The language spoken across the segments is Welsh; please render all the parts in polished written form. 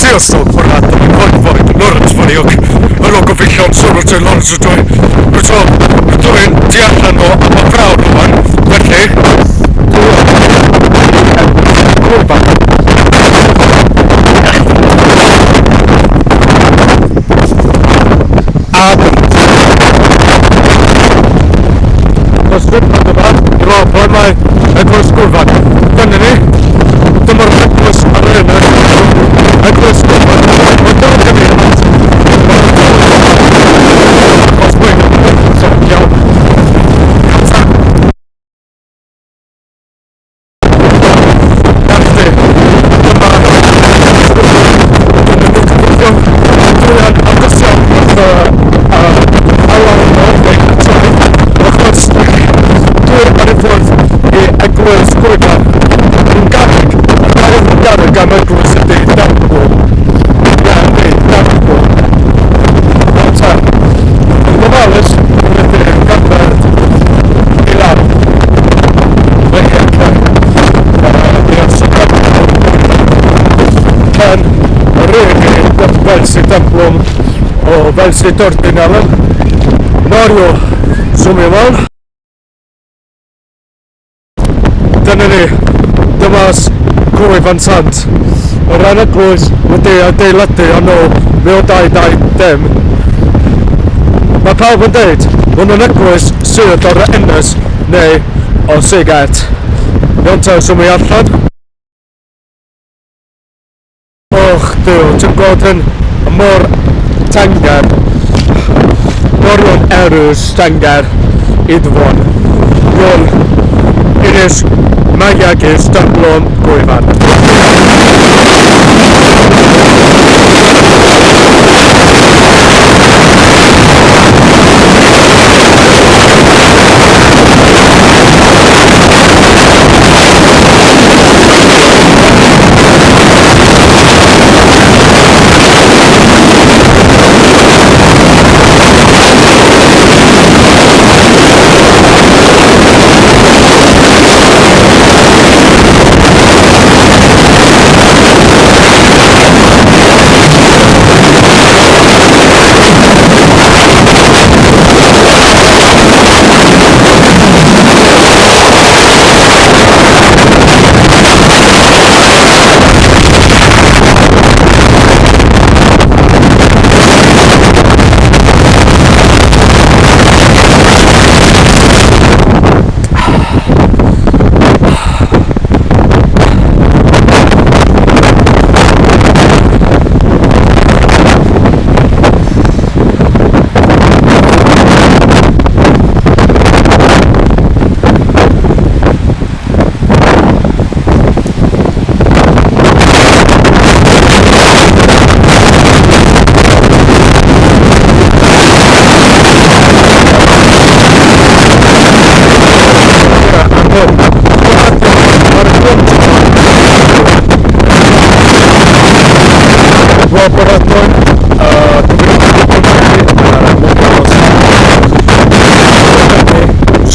Sziasztok barátom, hogy vagy? Lorenz vagyok. Allora figyelj, sono c'è Lorenz, sto iniziando a fraudare perché kurwa. To szybko chyba, pojmaj jakąś kurwa. Ten nie? To może jakąś arenę. Jakąś kurwa. No to nie wiem. Välsi templom och välsi tortinalen Mario Sumival tänne Tomas Kuivan sant Ranakluis mutta tei latte anno veotai tai tem mä kaupan teit mun on näkkuis syötorra ennäs nei on sigät jonta Sumiatlan Tsukoten mor tangar Morgon ärys tangar idvon Jol edes mäjäkis taklon kuivan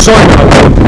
Soinalun